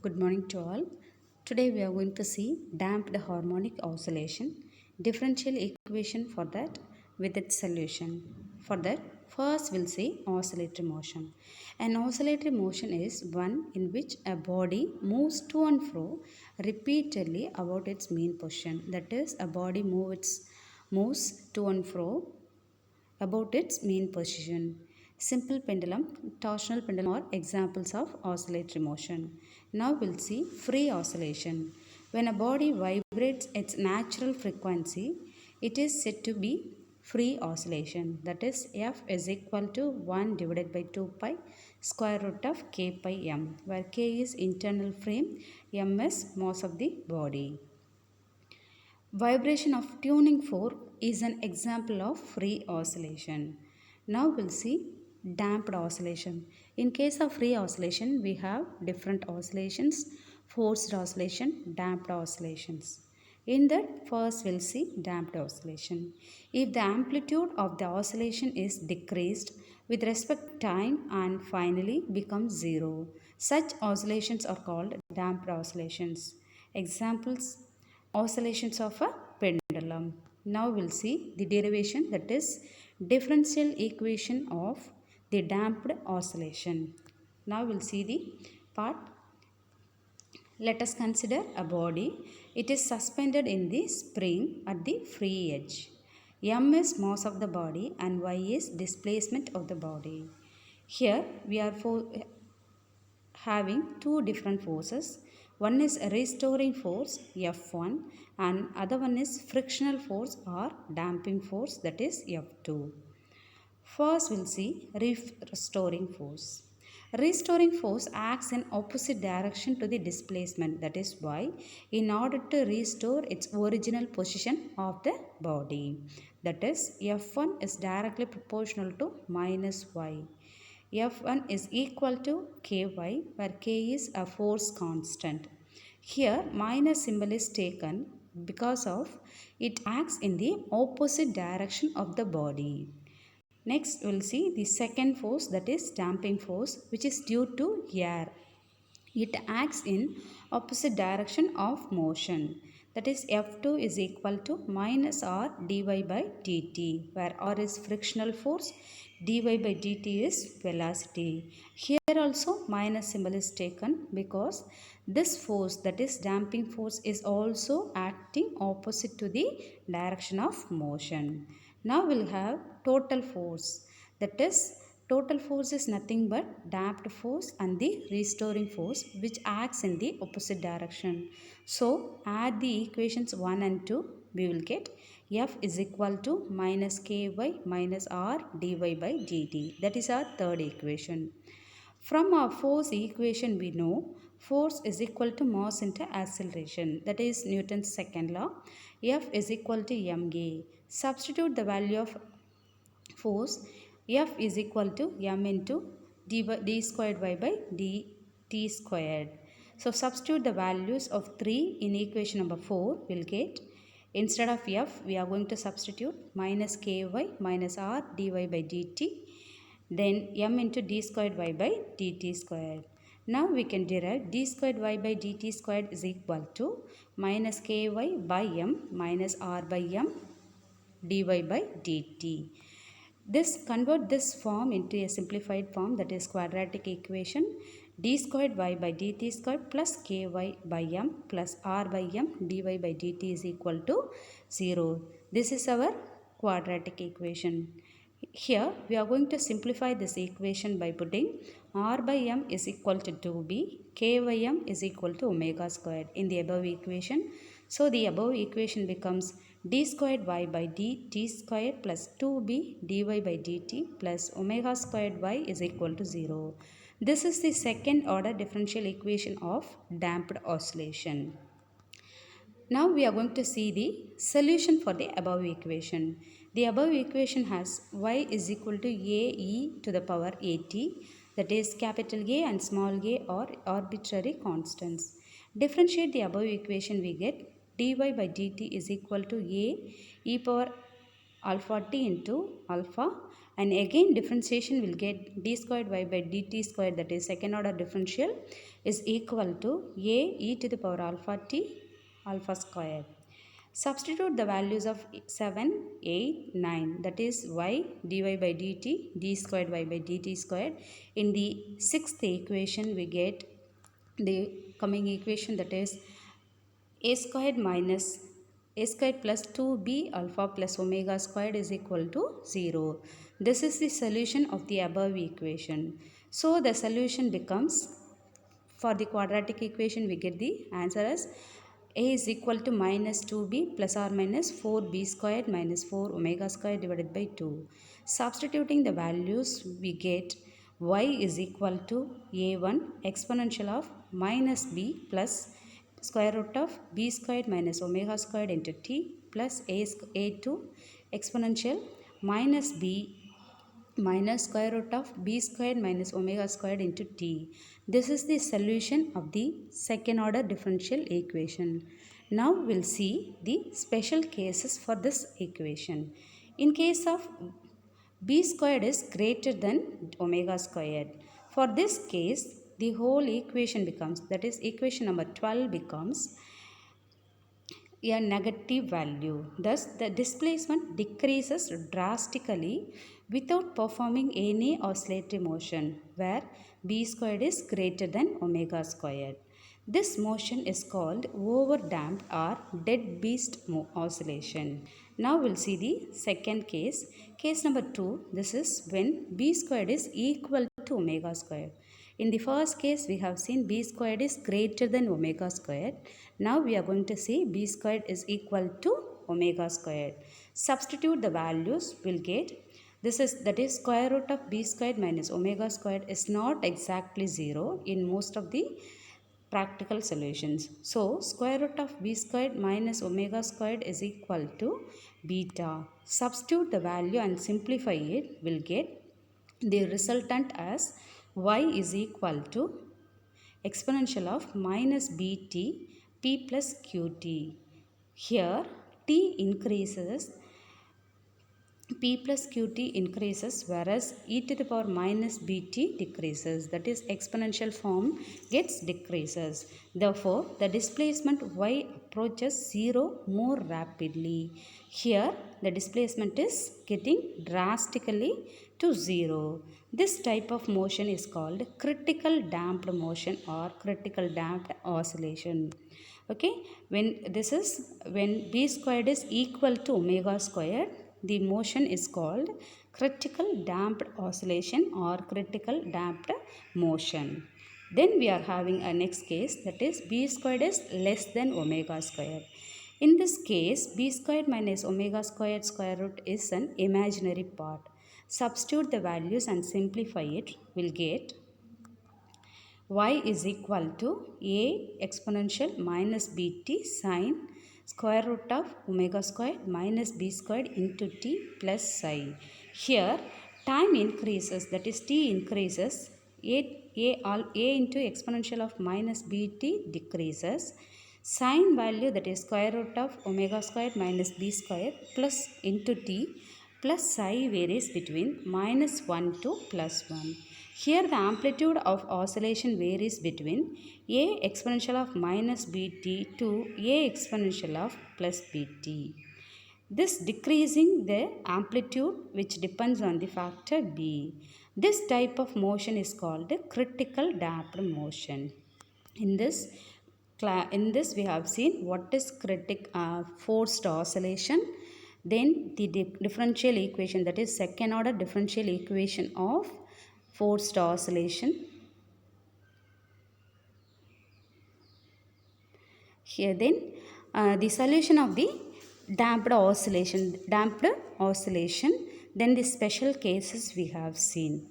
Good morning to all. Today we are going to see damped harmonic oscillation, differential equation for that with its solution. For that, first we'll see oscillatory motion. An oscillatory motion is one in which a body moves to and fro repeatedly about its mean position. That is, a body moves to and fro about its mean position. Simple pendulum, torsional pendulum are examples of oscillatory motion. Now we'll see free oscillation. When a body vibrates its natural frequency, it is said to be free oscillation. That is, F is equal to 1 divided by 2 pi square root of k pi m, where k is internal frame, m is mass of the body. Vibration of tuning fork is an example of free oscillation. Now we'll see damped oscillation. In case of free oscillation, we have different oscillations, forced oscillation, damped oscillations. In that, first we'll see damped oscillation. If the amplitude of the oscillation is decreased with respect to time and finally becomes zero, such oscillations are called damped oscillations. Examples: oscillations of a pendulum. Now we'll see the derivation, that is differential equation of the damped oscillation. Now we'll see the part. Let us consider a body. It is suspended in the spring at the free edge. M is mass of the body and Y is displacement of the body. Here we are having two different forces. One is restoring force F1 and other one is frictional force or damping force, that is F2. First we'll see restoring force. Restoring force acts in opposite direction to the displacement, that is Y, in order to restore its original position of the body. That is, F1 is directly proportional to minus Y. F1 is equal to Ky, where K is a force constant. Here minus symbol is taken because of it acts in the opposite direction of the body. Next we'll see the second force, that is damping force, which is due to air. It acts in opposite direction of motion. That is, F2 is equal to minus R dy by dt, where R is frictional force, dy by dt is velocity. Here also minus symbol is taken because this force, that is damping force, is also acting opposite to the direction of motion. Now we'll have total force. That is, total force is nothing but damped force and the restoring force, which acts in the opposite direction. So add the equations 1 and 2, we will get F is equal to minus Ky minus R dy by dt. That is our third equation. From our force equation we know force is equal to mass into acceleration. That is Newton's second law. F is equal to ma. Substitute the value of force. F is equal to m into d squared y by dt squared. So substitute the values of 3 in equation number 4. We'll get, instead of F we are going to substitute minus Ky minus R dy by dt, then m into d squared y by dt squared. Now we can derive d squared y by dt squared is equal to minus Ky by m minus R by m dy by dt. Convert this form into a simplified form, that is quadratic equation. D squared y by dt squared plus ky by m plus r by m dy by dt is equal to 0. This is our quadratic equation. Here we are going to simplify this equation by putting r by m is equal to 2b, k by m is equal to omega squared in the above equation. So the above equation becomes d squared y by dt squared plus 2b dy by dt plus omega squared y is equal to 0. This is the second order differential equation of damped oscillation. Now we are going to see the solution for the above equation. The above equation has y is equal to ae to the power at, that is capital A and small a are arbitrary constants. Differentiate the above equation, we get dy by dt is equal to a e power alpha t into alpha and again differentiation will get d squared y by dt squared, that is second order differential, is equal to a e to the power alpha t alpha squared. Substitute the values of 7, 8, 9, that is y dy by dt, d squared y by dt squared. In the sixth equation we get the coming equation, that is a squared minus a squared plus 2b alpha plus omega squared is equal to 0. This is the solution of the above equation. So the solution becomes, for the quadratic equation we get the answer as a is equal to minus 2b plus or minus 4b squared minus 4 omega squared divided by 2. Substituting the values we get y is equal to a1 exponential of minus b plus square root of b squared minus omega squared into t plus a2 exponential minus b minus square root of b squared minus omega squared into t. This is the solution of the second order differential equation. Now we'll see the special cases for this equation. In case of b squared is greater than omega squared, for this case the whole equation becomes, that is equation number 12 becomes a negative value. Thus, the displacement decreases drastically without performing any oscillatory motion, where b squared is greater than omega squared. This motion is called overdamped or dead-beast oscillation. Now we'll see the second case. Case number 2, this is when b squared is equal to omega squared. In the first case, we have seen b squared is greater than omega squared. Now we are going to see b squared is equal to omega squared. Substitute the values, we'll get, this is, that is square root of b squared minus omega squared is not exactly 0 in most of the practical solutions. So square root of b squared minus omega squared is equal to beta. Substitute the value and simplify it, will get the resultant as y is equal to exponential of minus bt p plus qt. Here t increases, p plus qt increases, whereas e to the power minus bt decreases, that is exponential form gets decreases. Therefore the displacement y approaches 0 more rapidly. Here the displacement is getting drastically to 0. This type of motion is called critical damped motion or critical damped oscillation. Okay, when this is, when b squared is equal to omega squared, the motion is called critical damped oscillation or critical damped motion. Then we are having a next case, that is b squared is less than omega squared. In this case, b squared minus omega squared square root is an imaginary part. Substitute the values and simplify it, will get y is equal to a exponential minus bt sine square root of omega squared minus b squared into t plus psi. Here time increases, that is t increases, a into exponential of minus bt decreases, sine value, that is square root of omega squared minus b squared plus into t plus psi varies between minus 1 to plus 1. Here the amplitude of oscillation varies between a exponential of minus bt to a exponential of plus bt. This decreasing the amplitude which depends on the factor b. This type of motion is called critical damped motion. In this we have seen what is forced oscillation, then the differential equation, that is second order differential equation of forced oscillation. Here then the solution of the damped oscillation, then the special cases we have seen.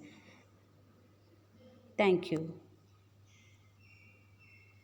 Thank you.